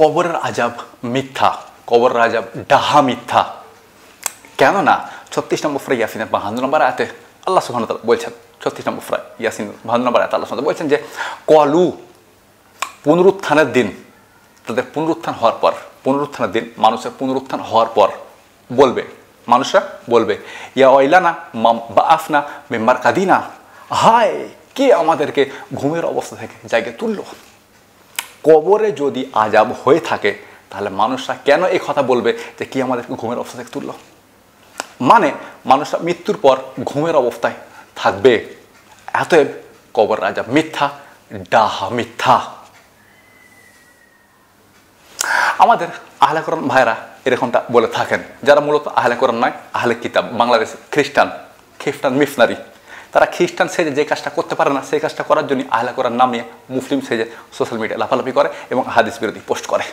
কবরের আযাব মিথ্যা, কবরের আযাব ডাহা মিথ্যা। কেননা 36 নম্বর সূরা ইয়াসিনের 52 নম্বর আয়াতে আল্লাহ সুবহানাহু ওয়া তাআলা বলছেন, 36 নম্বর সূরা ইয়াসিন 52 নম্বর আয়াতে আল্লাহ সুবহানাহু ওয়া তাআলা বলছেন যে কলু, পুনরুত্থানের দিন, তাদের পুনরুত্থান হওয়ার পর, পুনরুত্থানের দিন মানুষের পুনরুত্থান হওয়ার পর বলবে, মানুষরা বলবে ইয়া ওয়াইলানা বাআসনা মিন মারকাদিনা, হায় কে আমাদেরকে ঘুমের অবস্থা থেকে জায়গায় তুললো। কবরে যদি আযাব হয়ে থাকে তাহলে মানুষরা কেন এই কথা বলবে যে কে আমাদেরকে ঘুমের অবস্থা থেকে তুললো? মানে মানুষরা মৃত্যুর পর ঘুমের অবস্থায় থাকবে। অতএব কবরের আযাব মিথ্যা, ডাহা মিথ্যা। আমাদের আহলে কোরআন ভাইরা এরকমটা বলে থাকেন, যারা মূলত আহলে কোরআন নয়, আহলে কিতাব, বাংলাদেশে খ্রিস্টান মিশনারি। তারা খ্রিস্টান সেজে যে কাজটা করতে পারে না সেই কাজটা করার জন্য আহলে কোরআন নামিয়ে মুসলিম সেজে সোশ্যাল মিডিয়ায় লাফালাফি করে এবং হাদিস বিরোধী পোস্ট করে।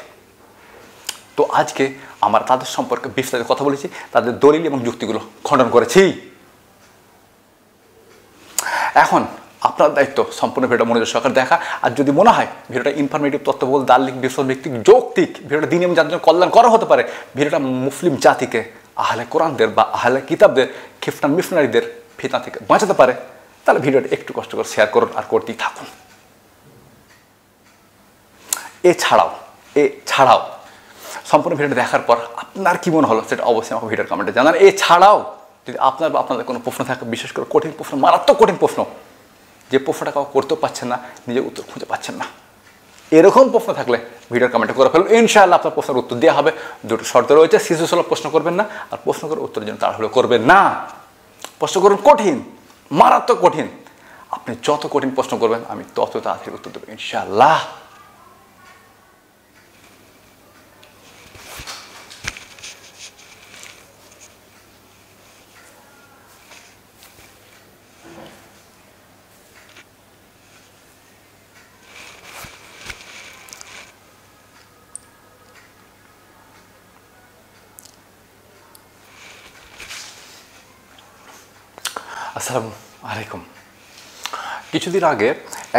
তো আজকে আমরা তাদের সম্পর্কে বিস্তারিত কথা বলেছি, তাদের দলিল এবং যুক্তিগুলো খণ্ডন করেছি। এখন আপনার দায়িত্ব সম্পূর্ণ ভিডিওটা মনোযোগ সহকারে দেখা। আর যদি মনে হয় ভিডিওটা ইনফরমেটিভ, তথ্যবহুল, দার্লিক, বিষয়ভিত্তিক, যৌক্তিক, ভিডিওটা দিন এবং যার জন্য কল্যাণ করা হতে পারে, ভিডিওটা মুসলিম জাতিকে, আহলে কোরআনদের বা আহলে কিতাবদের, খ্রিস্টান মিশনারিদের ফিতনা থেকে বাঁচাতে পারে, তাহলে ভিডিওটা একটু কষ্ট করে শেয়ার করুন আর করতেই থাকুন। এছাড়াও সম্পূর্ণ ভিডিওটা দেখার পর আপনার কি মনে হলো সেটা অবশ্যই আমাকে ভিডিওর কমেন্টে জানান। এছাড়াও যদি আপনার বা আপনাদের কোনো প্রশ্ন থাকে, বিশেষ করে কঠিন প্রশ্ন, মারাত্মক কঠিন প্রশ্ন, যে প্রশ্নটা কাউ করতেও পারছেন না, নিজে উত্তর খুঁজে পাচ্ছেন না, এরকম প্রশ্ন থাকলে ভিডিওর কমেন্টে করে ফেলুন। ইনশাআল্লাহ আপনার প্রশ্নের উত্তর দেওয়া হবে। দুটো শর্ত রয়েছে, শিশু সুলভ প্রশ্ন করবেন না, আর প্রশ্ন করে উত্তরের জন্য তাড়াহুড়ো করবেন না। প্রশ্ন করুন কঠিন, মারাত্মক কঠিন। আপনি যত কঠিন প্রশ্ন করবেন আমি তত তাড়াতাড়ি উত্তর দেবো ইনশাআল্লাহ। আসসালামু আলাইকুম। কিছুদিন আগে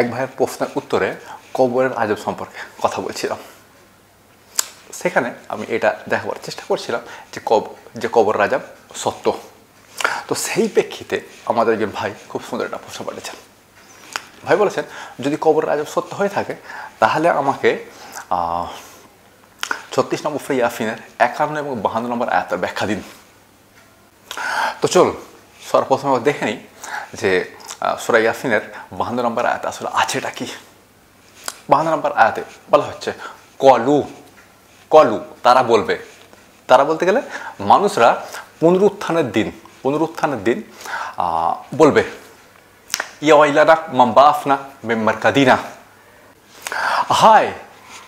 এক ভাইয়ের প্রশ্নের উত্তরে কবরের আযাব সম্পর্কে কথা বলছিলাম। সেখানে আমি এটা দেখাবার চেষ্টা করছিলাম যে কবরের আযাব সত্য। তো সেই প্রেক্ষিতে আমাদের একজন ভাই খুব সুন্দর একটা প্রশ্ন পাঠিয়েছেন। ভাই বলেছেন, যদি কবরের আযাব সত্য হয়ে থাকে তাহলে আমাকে 36 নম্বর সূরা ইয়াসিনের 51 এবং 52 নম্বর আয়াতের ব্যাখ্যা দিন। তো চল সর্বপ্রথমে আমরা দেখে নিই যে সূরা ইয়াসিনের 52 নম্বর আয়াতে আসলে আছেটা কি। 52 নম্বর আয়াতে বলা হচ্ছে কলু, তারা বলবে। তারা বলতে গেলে মানুষরা পুনরুত্থানের দিন বলবে ইয়া ওয়াইলানা মান বাআসনা মিন মারকাদিনা, হায়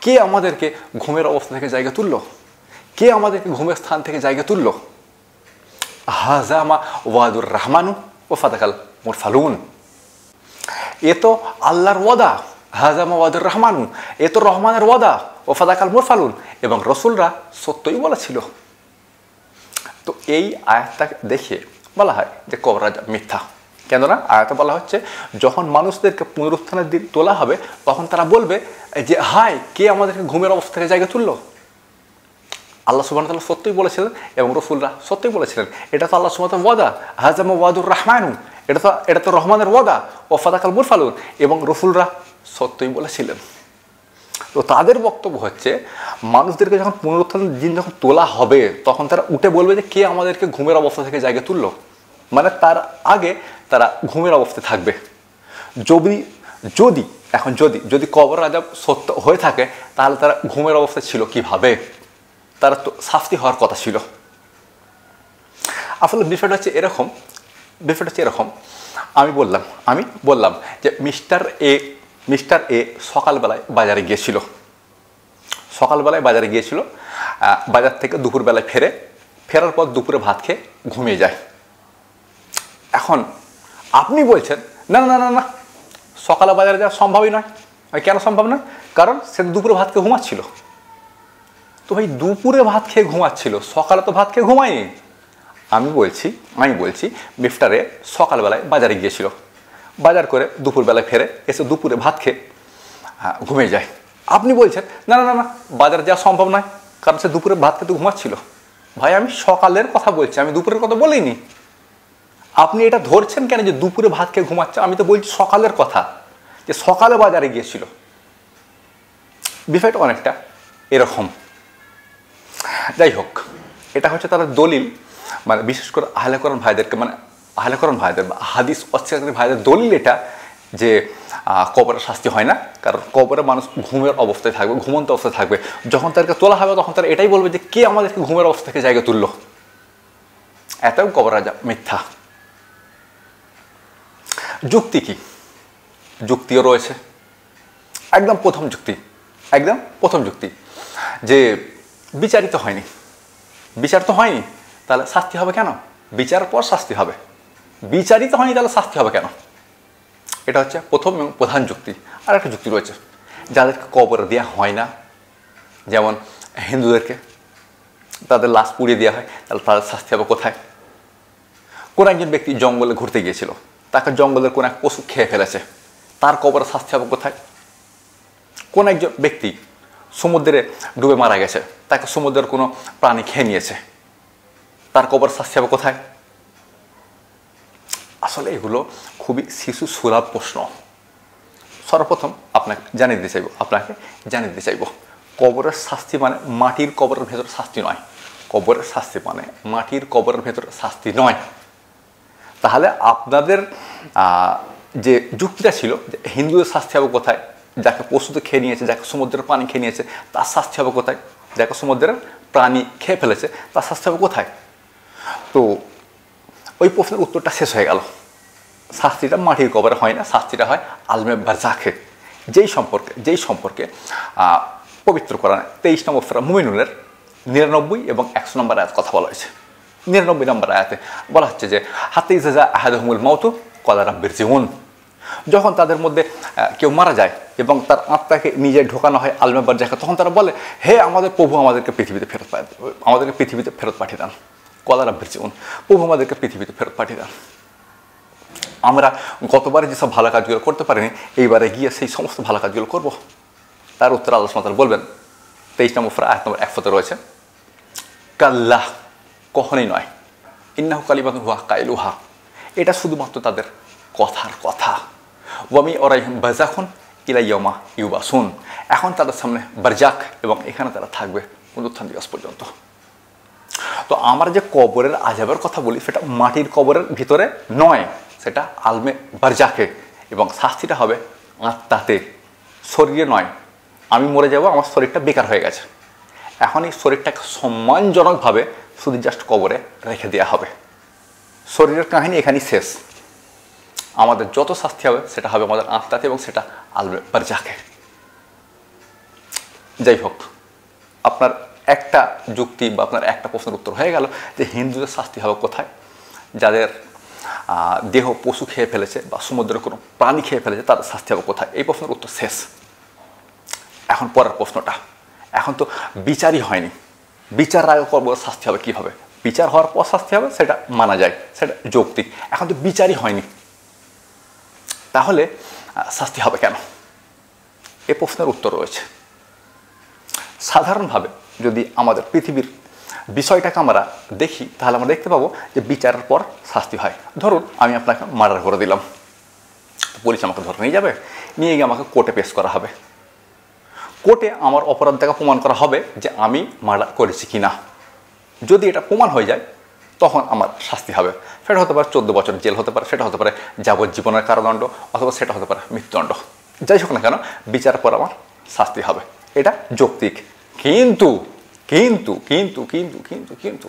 কে আমাদেরকে ঘুমের অবস্থা থেকে জায়গা তুললো, কে আমাদেরকে ঘুমের স্থান থেকে জায়গা তুললো। হাযা মা ওয়াদুর রহমানু ওয়া ফাদাকাল মুরসালুন, এ তো আল্লাহর ওয়াদা। হাযা মা ওয়াদুর রহমানু, এ তো রহমানের ওয়াদা। ওয়া ফাদাকাল মুরসালুন, এবং রসুলরা সত্যই বলেছিল। তো এই আয়াতটাকে দেখে বলা হয় যে কবরের আযাব মিথ্যা। কেননা আয়াতে বলা হচ্ছে যখন মানুষদেরকে পুনরুত্থানের দিন তোলা হবে তখন তারা বলবে যে হায় কে আমাদেরকে ঘুমের অবস্থা থেকে জায়গা তুললো। আল্লাহ সুবহানাহু ওয়া তাআলা সত্যই বলেছিলেন এবং রসুলরা সত্যই বলেছিলেন। এটা তো আল্লাহ সুবহানাহু ওয়া তাআলার ওয়াদা। হাযা মা ওয়াদুর রহমানু, এটা তো রহমানের ওয়াদা। ওয়া ফাদাকাল মুরসালুন, এবং রসুলরা সত্যই বলেছিলেন। তো তাদের বক্তব্য হচ্ছে মানুষদেরকে যখন পুনরুত্থানের দিন যখন তোলা হবে তখন তারা উঠে বলবে যে কে আমাদেরকে ঘুমের অবস্থা থেকে জায়গা তুললো। মানে তার আগে তারা ঘুমের অবস্থায় থাকবে। যদি কবরের আযাব সত্য হয়ে থাকে তাহলে তারা ঘুমের অবস্থায় ছিল কিভাবে? তারা তো শাস্তি হওয়ার কথা ছিল। আসলে বিষয়টা হচ্ছে এরকম, আমি বললাম যে মিস্টার এ সকালবেলায় বাজারে গিয়েছিল। বাজার থেকে দুপুরবেলায় ফেরার পর দুপুরে ভাত খেয়ে ঘুমিয়ে যায়। এখন আপনি বলছেন না না না না সকালে বাজারে যাওয়া সম্ভবই নয়। কেন সম্ভব নয়? কারণ সে দুপুরে ভাত খেয়ে ঘুমাচ্ছিল। তো ভাই দুপুরে ভাত খেয়ে ঘুমাচ্ছিল, সকালে তো ভাত খেয়ে ঘুমায়নি। আমি বলছি মিস্টার এ সকালবেলায় বাজারে গিয়েছিল, বাজার করে দুপুরবেলায় ফেরে এসে দুপুরে ভাত খেয়ে ঘুমিয়ে যায়। আপনি বলছেন না না না না বাজারে যাওয়া সম্ভব নয়, কারণ সে দুপুরে ভাত খেতে ঘুমাচ্ছিল। ভাই আমি সকালের কথা বলছি, আমি দুপুরের কথা বলিনি। আপনি এটা ধরছেন কেন যে দুপুরে ভাত খেয়ে ঘুমাচ্ছে? আমি তো বলছি সকালের কথা, যে সকালে বাজারে গিয়েছিল। বিষয়টা অনেকটা এরকম। যাই হোক, এটা হচ্ছে তাদের দলিল, মানে বিশেষ করে আহলেকরণ ভাইদেরকে, মানে আহলেকরণ ভাইদের বা হাদিস অস্বীকারী ভাইদের দলিল এটা যে কবরের শাস্তি হয় না, কারণ কবরে মানুষ ঘুমের অবস্থায় থাকবে, ঘুমন্ত অবস্থায় থাকবে। যখন তাদেরকে তোলা হবে তখন তারা এটাই বলবে যে কে আমাদেরকে ঘুমের অবস্থা থেকে জায়গা তুললো। এটাও কবর রাজা মিথ্যা। যুক্তি কি? যুক্তিও রয়েছে। একদম প্রথম যুক্তি যে বিচারিত হয়নি, বিচার তো হয়নি, তাহলে শাস্তি হবে কেন? বিচার পর শাস্তি হবে, বিচারিত হয়নি তাহলে শাস্তি হবে কেন? এটা হচ্ছে প্রথম এবং প্রধান যুক্তি। আর একটা যুক্তি রয়েছে, যাদেরকে কবর দেওয়া হয় না, যেমন হিন্দুদেরকে তাদের লাশ পুড়িয়ে দেওয়া হয়, তাহলে তাদের শাস্তি হবে কোথায়? কোন একজন ব্যক্তি জঙ্গলে ঘুরতে গিয়েছিল, তাকে জঙ্গলের কোন এক পশু খেয়ে ফেলেছে, তার কবরে শাস্তি হবে কোথায়? কোন একজন ব্যক্তি সমুদ্রে ডুবে মারা গেছে, তাকে সমুদ্রের কোনো প্রাণী খেয়ে নিয়েছে, তার কবর শাস্তি হবে কোথায়? আসলে এগুলো খুবই শিশু সুলভ প্রশ্ন। সর্বপ্রথম আপনাকে জানিয়ে দিতে চাইব কবরের শাস্তি মানে মাটির কবরের ভেতর শাস্তি নয়। কবরের শাস্তি মানে মাটির কবরের ভেতর শাস্তি নয়। তাহলে আপনাদের যে যুক্তিটা ছিল যে হিন্দুদের শাস্তি হবে কোথায়, যাকে পশুতে খেয়ে নিয়েছে, যাকে সমুদ্রের প্রাণী খেয়ে নিয়েছে তার শাস্তি হবে কোথায়, যাকে সমুদ্রের প্রাণী খেয়ে ফেলেছে তার শাস্তি হবে কোথায়? তো ওই প্রশ্নের উত্তরটা শেষ হয়ে গেল। শাস্তিটা মাটির কবরে হয় না, শাস্তিটা হয় আলমে বারজাখে, যেই সম্পর্কে পবিত্র কোরআনে 23 নম্বর সূরা মুমিনুনের 99 এবং 100 নম্বর আয়াত কথা বলা হয়েছে। 99 নম্বর আয়াতে বলা হচ্ছে যে হাত্তা ইযা জা আহাদুহুমুল মাউতু ক্বালা রাব্বিরজিউন, যখন তাদের মধ্যে কেউ মারা যায় এবং তার আত্মাকে নিজে ঢোকানো হয় আলমে বারজাখে, তখন তারা বলে হে আমাদের প্রভু, আমাদেরকে পৃথিবীতে ফেরত পাঠিয়ে দেন। ক্বালা রাব্বিরজিউন, প্রভু আমাদেরকে পৃথিবীতে ফেরত পাঠিয়ে দেন। আমরা গতবারে যেসব ভালো কাজগুলো করতে পারিনি, এইবারে গিয়ে সেই সমস্ত ভালো কাজগুলো করব। তার উত্তরে আল্লাহ সুবহানাহু ওয়া তাআলা বলবেন, 23 নম্বর সূরা আয়াত নম্বর 100 রয়েছে, কাল্লাহ, কখনোই নয়, ইন্নাহু কালিমাতুন হুয়া কাইলুহা, এটা শুধুমাত্র তাদের কথার কথা। ওয়ামি ওরাইহিম বারজাখুন ইলা ইয়াউমা ইউবাসুন, এখন তাদের সামনে বারজাখ এবং এখানে তারা থাকবে পুনরুত্থান দিবস পর্যন্ত। তো আমরা যে কবরের আযাবের কথা বলি সেটা মাটির কবরের ভিতরে নয়, সেটা আলমে বারজাখে, এবং শাস্তিটা হবে আত্মাতে, শরীরে নয়। আমি মরে যাব, আমার শরীরটা বেকার হয়ে গেছে, এখন এই শরীরটাকে সম্মানজনকভাবে শুধু জাস্ট কবরে রেখে দেওয়া হবে। শরীরের কাহিনী এখানেই শেষ। আমাদের যত শাস্তি হবে সেটা হবে আমাদের আত্মাতে, এবং সেটা আলমে বারজাখে। যাই হোক, আপনার একটা যুক্তি বা আপনার একটা প্রশ্নের উত্তর হয়ে গেল যে হিন্দুদের শাস্তি হবে কোথায়, যাদের দেহ পশু খেয়ে ফেলেছে বা সমুদ্রের কোনো প্রাণী খেয়ে ফেলেছে তাদের শাস্তি হবে কোথায়। এই প্রশ্নের উত্তর শেষ। এখন পরের প্রশ্নটা, এখন তো বিচারই হয়নি, বিচার আগে কবর শাস্তি হবে কীভাবে? বিচার হওয়ার পর শাস্তি হবে সেটা মানা যায়, সেটা যৌক্তিক। এখন তো বিচারই হয়নি, তাহলে শাস্তি হবে কেন? এই প্রশ্নের উত্তর রয়েছে। সাধারণভাবে যদি আমাদের পৃথিবীর বিষয়টাকে আমরা দেখি, তাহলে আমরা দেখতে পাবো যে বিচারের পর শাস্তি হয়। ধরুন আমি আপনাকে মার্ডার করে দিলাম, পুলিশ আমাকে ধরে নিয়ে যাবে, নিয়ে গিয়ে আমাকে কোর্টে পেশ করা হবে। কোর্টে আমার অপরাধটাকে প্রমাণ করা হবে যে আমি মার্ডার করেছি কি না। যদি এটা প্রমাণ হয়ে যায় তখন আমার শাস্তি হবে। সেটা হতে পারে 14 বছর জেল হতে পারে, সেটা হতে পারে যাবজ্জীবনের কারাদণ্ড, অথবা সেটা হতে পারে মৃত্যুদণ্ড। যাই হোক না কেন, বিচার পর আমার শাস্তি হবে, এটা যৌক্তিক। কিন্তু কিন্তু কিন্তু কিন্তু কিন্তু কিন্তু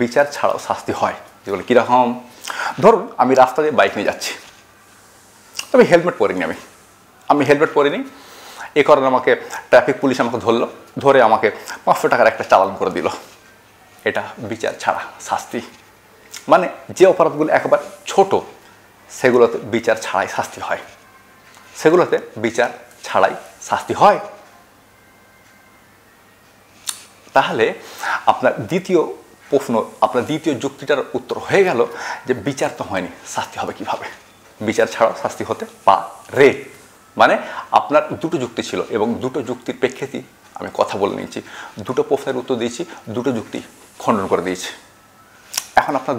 বিচার ছাড়াও শাস্তি হয়, যেগুলো কীরকম? ধরুন আমি রাস্তা দিয়ে বাইক নিয়ে যাচ্ছি, তবে হেলমেট পরিনি, আমি হেলমেট পরিনি, এ কারণে আমাকে ট্রাফিক পুলিশ আমাকে ধরলো, ধরে আমাকে 500 টাকার একটা চালান করে দিল। এটা বিচার ছাড়া শাস্তি। মানে যে অপরাধগুলো একেবারে ছোট সেগুলোতে বিচার ছাড়াই শাস্তি হয়, সেগুলোতে বিচার ছাড়াই শাস্তি হয়। তাহলে আপনার দ্বিতীয় যুক্তিটার উত্তর হয়ে গেল যে বিচার তো হয়নি, শাস্তি হবে কিভাবে? বিচার ছাড়াও শাস্তি হতে পারে। মানে আপনার দুটো যুক্তি ছিল এবং দুটো যুক্তির প্রেক্ষিতে আমি কথা বলে নিয়েছি, দুটো প্রশ্নের উত্তর দিয়েছি, দুটো যুক্তি খণ্ডন করে দিয়েছি। এখন আপনার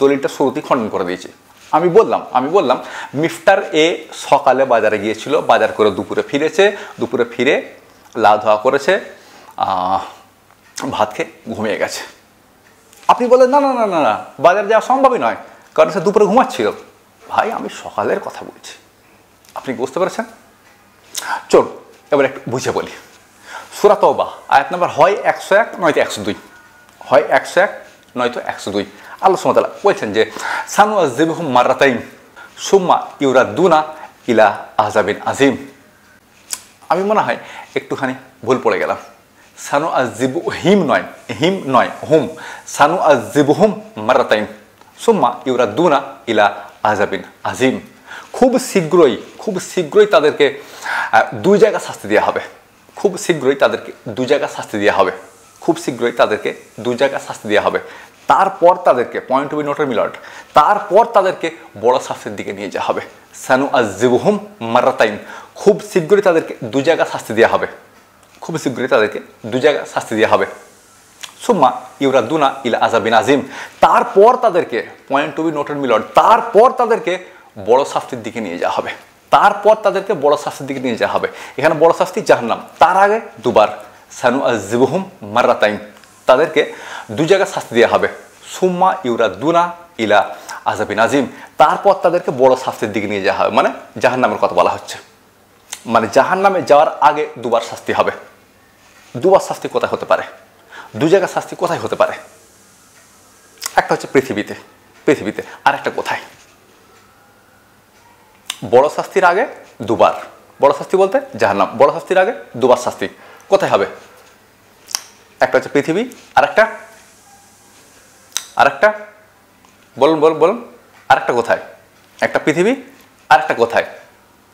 দলিলটা শুরুতেই খণ্ডন করে দিয়েছি। আমি বললাম মিফতার এ সকালে বাজারে গিয়েছিল, বাজার করে দুপুরে ফিরেছে, দুপুরে ফিরে লা ধোয়া করেছে, ভাত খেয়ে ঘুমিয়ে গেছে। আপনি বলেন না না না না না বাজারে যাওয়া সম্ভবই নয়, কারণ সে দুপুরে ঘুমাচ্ছিল। ভাই আমি সকালের কথা বলছি, আপনি বুঝতে পেরেছেন? চল এবার একটু বুঝে বলি। সূরা তাওবা আয়াত নাম্বার হয় 101 নয়তো 102, হয় 101 নয়তো 102। আল্লাহ সুবহানাহু ওয়া তাআলা বলছেন যে সানুআযিবুহুম মাররাতাইন সুম্মা ইউরাদ্দুনা ইলা আযাবিন আযীম। আমি মনে হয় একটুখানি ভুল পড়ে গেলাম। সানুআযিবুহিম নয় হুম, সানুআযিবুহুম মাররাতাইন সুম্মা ইউরাদ্দুনা ইলা আযাবিন আযীম। খুব শীঘ্রই তাদেরকে দুই জায়গা শাস্তি দেওয়া হবে। খুব শীঘ্রই তাদেরকে দুই জায়গা শাস্তি দেওয়া হবে। তারপর তাদেরকে পয়েন্ট টু বি নোটের মিলট, তারপর তাদেরকে বড় শাস্তির দিকে নিয়ে যাওয়া হবে। সানুআযিবুহুম মাররাতাইন, খুব শীঘ্রই তাদেরকে দুই জায়গা শাস্তি দেওয়া হবে। সুম্মা ইউরাদ্দুনা ইলা আযাবিন আযীম, তারপর তাদেরকে পয়েন্ট টু বি নোটের মিলট, তারপর তাদেরকে বড় শাস্তির দিকে নিয়ে যাওয়া হবে। এখানে বড় শাস্তি জাহান্নাম, তার আগে দুবার সানুআযিবুহুম মাররাতাইন, তাদেরকে দুই জায়গায় শাস্তি দেওয়া হবে। সুম্মা ইউরাদ্দুনা ইলা আযাবিন আযীম, তারপর তাদেরকে বড় শাস্তির দিকে নিয়ে যাওয়া হবে। মানে জাহান্নামের কথা বলা হচ্ছে, মানে জাহান্নামে যাওয়ার আগে দুবার শাস্তি হবে। দুবার শাস্তি কোথায় হতে পারে? দু জায়গায় শাস্তি কোথায় হতে পারে? একটা হচ্ছে পৃথিবীতে, আর একটা কোথায়? বড় শাস্তির আগে দুবার, বড় শাস্তি বলতে জাহান্নাম, বড় শাস্তির আগে দুবার শাস্তি কোথায় হবে? একটা হচ্ছে পৃথিবী, আর একটা বলুন আরেকটা কোথায়? একটা পৃথিবী আর একটা কোথায়?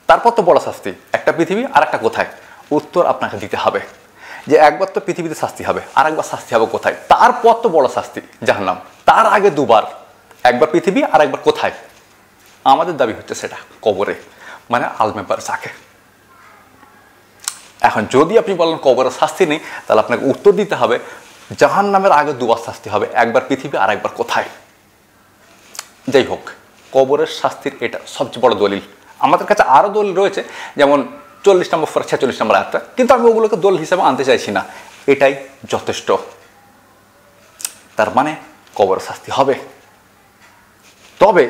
তারপর তো বড় শাস্তি, একটা পৃথিবী আর একটা কোথায়? উত্তর আপনাকে দিতে হবে যে একবার তো পৃথিবীতে শাস্তি হবে, আর একবার শাস্তি হবে কোথায়? তারপর তো বড় শাস্তি জাহান্নাম, তার আগে দুবার, একবার পৃথিবী আর একবার কোথায়? আমাদের দাবি হচ্ছে সেটা কবরে, মানে আলমে বারযাখে। এখন যদি আপনি বলেন কবরের শাস্তি নেই, তাহলে আপনাকে উত্তর দিতে হবে জাহান্নামের আগে দুবার শাস্তি হবে, একবার পৃথিবী আর একবার কোথায়? যাই হোক, কবরের শাস্তির এটা সবচেয়ে বড় দলিল। আমাদের কাছে আরও দলিল রয়েছে, যেমন 40 নম্বর 46 নম্বর আয়াতটা, কিন্তু আমি ওগুলোকে দলিল হিসাবে আনতে চাইছি না, এটাই যথেষ্ট। তার মানে কবরের শাস্তি হবে, তবে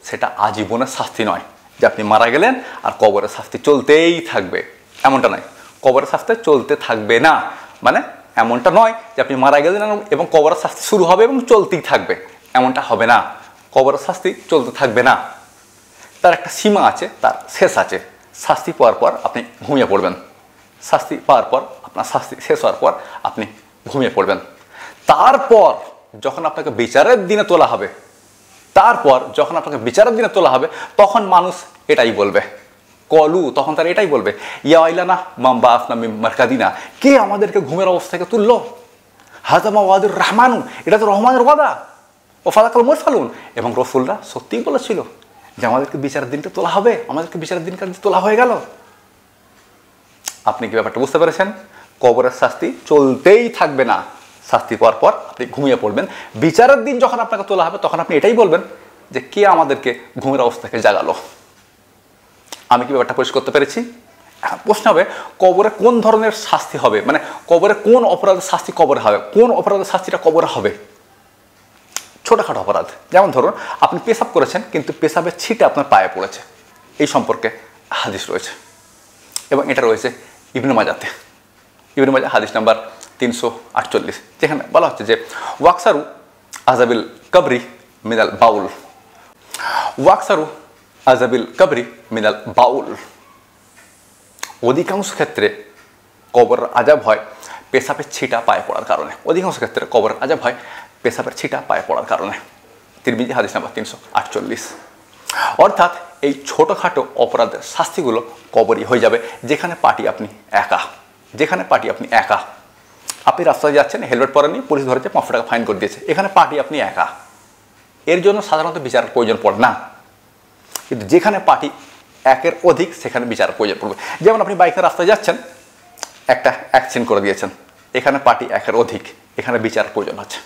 সেটা আজীবনের শাস্তি নয় যে আপনি মারা গেলেন আর কবরের শাস্তি চলতেই থাকবে, এমনটা নয়। কবরের শাস্তি চলতে থাকবে না, মানে এমনটা নয় যে আপনি মারা গেলেন এবং কবরের শাস্তি শুরু হবে এবং চলতেই থাকবে, এমনটা হবে না। কবরের শাস্তি চলতে থাকবে না, তার একটা সীমা আছে, তার শেষ আছে। শাস্তি পাওয়ার পর আপনি ঘুমিয়ে পড়বেন, শাস্তি পাওয়ার পর আপনার শাস্তি শেষ হওয়ার পর আপনি ঘুমিয়ে পড়বেন। তারপর যখন আপনাকে বিচারের দিনে তোলা হবে, তখন মানুষ এটাই বলবে, তখন তারা এটাই বলবে, ইয়া আইলানা মাম বাআসনা মিন মারকাদিনা, কে আমাদেরকে ঘুমের অবস্থা থেকে তুললো? হাযা মা ওয়াদুর রহমানু, এটা তো রহমানের ওয়াদা। ও ফালাকাল মুরসালুন, এবং রাসূলরা সত্যিই বলেছিল যে আমাদেরকে বিচারের দিনটা তোলা হবে, আমাদেরকে বিচারের দিনটা তোলা হয়ে গেল। আপনি কি ব্যাপারটা বুঝতে পেরেছেন? কবরের শাস্তি চলতেই থাকবে না, শাস্তি পাওয়ার পর আপনি ঘুমিয়ে পড়বেন। বিচারের দিন যখন আপনাকে তোলা হবে, তখন আপনি এটাই বলবেন যে কে আমাদেরকে ঘুমের অবস্থা থেকে জাগালো। আমি কি ব্যাপারটা পরিষ্কার করতে পেরেছি? প্রশ্ন হবে, কবরে কোন ধরনের শাস্তি হবে, মানে কবরে কোন অপরাধের শাস্তি কবরে হবে, কোন অপরাধের শাস্তিটা কবরে হবে? ছোটখাটো অপরাধ, যেমন ধরুন আপনি পেশাব করেছেন কিন্তু পেশাবের ছিটে আপনার পায়ে পড়েছে, এই সম্পর্কে হাদিস রয়েছে এবং এটা রয়েছে ইবনে মাজাতে। ইবনে মাজা হাদিস নাম্বার 348, যেখানে বলা হচ্ছে যে ওয়াকসারু আযাবিল কবরি মিনাল বাউল, ওয়াকসারু আযাবিল কবরি মিনাল বাউল। অধিকাংশ ক্ষেত্রে কবরের আযাব হয় পেশাবের ছিটা পায়ে পড়ার কারণে, অধিকাংশ ক্ষেত্রে কবরের আযাব হয় পেশাবের ছিটা পায়ে পড়ার কারণে। তিরমিজি হাদিস নাম্বার 348। অর্থাৎ এই ছোটোখাটো অপরাধের শাস্তিগুলো কবরই হয়ে যাবে, যেখানে পার্টি আপনি একা। আপনি রাস্তায় যাচ্ছেন, হেলমেট পরেননি, পুলিশ ধরেছে, 500 টাকা ফাইন করে দিয়েছে, এখানে পার্টি আপনি একা, এর জন্য সাধারণত বিচারের প্রয়োজন পড়ে না। কিন্তু যেখানে পার্টি একের অধিক সেখানে বিচার প্রয়োজন পড়বে। যেমন আপনি বাইকের রাস্তায় যাচ্ছেন, একটা অ্যাক্সিডেন্ট করে দিয়েছেন, এখানে পার্টি একের অধিক, এখানে বিচার প্রয়োজন আছে,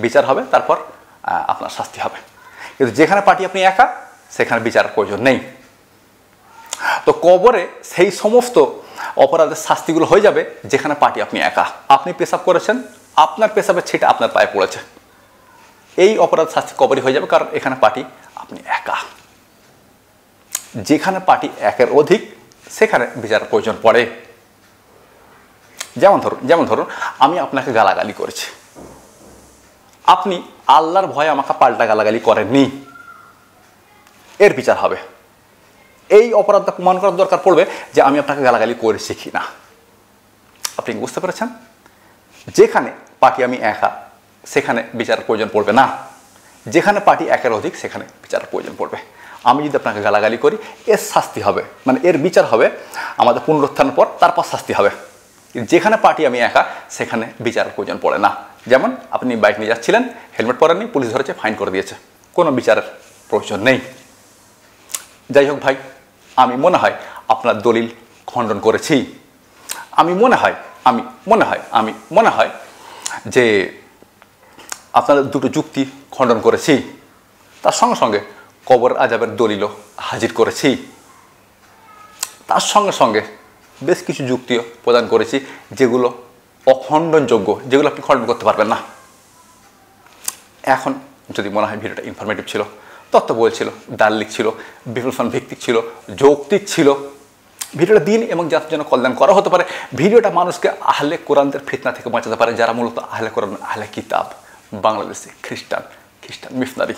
বিচার হবে, তারপর আপনার শাস্তি হবে। কিন্তু যেখানে পার্টি আপনি একা, সেখানে বিচার প্রয়োজন নেই। তো কবরে সেই সমস্ত অপরাধের শাস্তিগুলো হয়ে যাবে যেখানে পার্টি আপনি একা। আপনি পেশাব করেছেন, আপনার পেশাবের ছিটা আপনার পায়ে পড়েছে, এই অপরাধ শাস্তি কবরই হয়ে যাবে, কারণ এখানে পার্টি আপনি একা। যেখানে পার্টি একের অধিক সেখানে বিচার প্রয়োজন পড়ে। যেমন ধরুন আমি আপনাকে গালাগালি করেছি, আপনি আল্লাহর ভয়ে আমাকে পাল্টা গালাগালি করেননি, এর বিচার হবে। এই অপরাধটা প্রমাণ করার দরকার পড়বে যে আমি আপনাকে গালাগালি করেছি কি না। আপনি বুঝতে পেরেছেন? যেখানে পার্টি আমি একা সেখানে বিচারের প্রয়োজন পড়বে না, যেখানে পার্টি একের অধিক সেখানে বিচারের প্রয়োজন পড়বে। আমি যদি আপনাকে গালাগালি করি, এর শাস্তি হবে, মানে এর বিচার হবে আমাদের পুনরুত্থানের পর, তারপর শাস্তি হবে। যেখানে পার্টি আমি একা সেখানে বিচারের প্রয়োজন পড়ে না। যেমন আপনি বাইক নিয়ে যাচ্ছিলেন, হেলমেট পরেননি, পুলিশ ধরেছে, ফাইন করে দিয়েছে, কোনো বিচারের প্রয়োজন নেই। যাই হোক ভাই, আমি মনে হয় আপনার দলিল খণ্ডন করেছি। আমি মনে হয় যে আপনাদের দুটো যুক্তি খণ্ডন করেছি, তার সঙ্গে সঙ্গে কবর আযাবের দলিলও হাজির করেছি, তার সঙ্গে সঙ্গে বেশ কিছু যুক্তিও প্রদান করেছি যেগুলো অখণ্ডনযোগ্য, যেগুলো আপনি খণ্ডন করতে পারবেন না। এখন যদি মনে হয় ভিডিওটা ইনফরমেটিভ ছিল, তত্ত্ববহুল ছিল, দার্লিক ছিল, বিশ্লেষণ ভিত্তিক ছিল, যৌক্তিক ছিল, ভিডিওটা দিন এবং যার জন্য কল্যাণ করা হতে পারে। ভিডিওটা মানুষকে আহলে কোরআনদের ফিতনা থেকে বাঁচাতে পারে, যারা মূলত আহলে কোরআন, আহলে কিতাব, বাংলাদেশে খ্রিস্টান মিশনারি,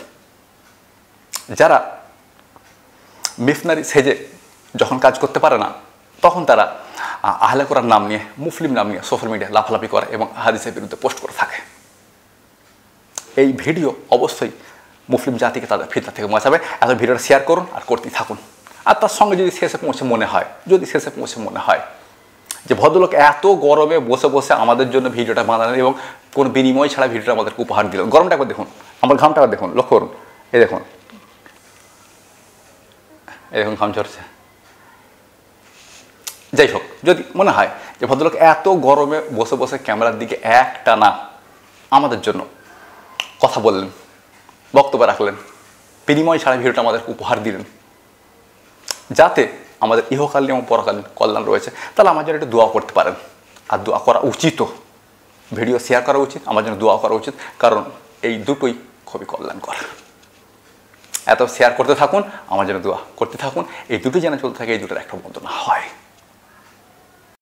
যারা মিশনারি সেজে যখন কাজ করতে পারে না, তখন তারা আহলে কোরআন নাম নিয়ে, মুসলিম নাম নিয়ে সোশ্যাল মিডিয়ায় লাফালাফি করে এবং হাদিসের বিরুদ্ধে পোস্ট করে থাকে। এই ভিডিও অবশ্যই মুসলিম জাতিকে তাদের ফিতনা থেকে বাঁচাবে। এত ভিডিওটা শেয়ার করুন আর করতেই থাকুন। আর তার সঙ্গে যদি শেষে পৌঁছে মনে হয় যে ভদ্রলোক এত গরমে বসে বসে আমাদের জন্য ভিডিওটা বানালেন এবং কোনো বিনিময় ছাড়া ভিডিওটা আমাদেরকে উপহার দিলেন, গরমটা একবার দেখুন, আমার ঘামটা একবার দেখুন, লক্ষ্য করুন, এই দেখুন ঘাম ঝরছে। যাই হোক, যদি মনে হয় যে ভদ্রলোক এত গরমে বসে বসে ক্যামেরার দিকে একটানা আমাদের জন্য কথা বললেন, বক্তব্য রাখলেন, বিনিময় ছাড়া ভিডিওটা আমাদেরকে উপহার দিলেন, যাতে আমাদের ইহকালীন এবং পরকালীন কল্যাণ রয়েছে, তাহলে আমার জন্য একটু দোয়া করতে পারেন। আর দোয়া করা উচিত, ভিডিও শেয়ার করা উচিত, আমার জন্য দোয়া করা উচিত, কারণ এই দুটোই খুবই কল্যাণকর। এত শেয়ার করতে থাকুন, আমার জন্য দোয়া করতে থাকুন, এই দুটো যেন চলতে থাকে, এই দুটোর একটা বন্ধ না হয়।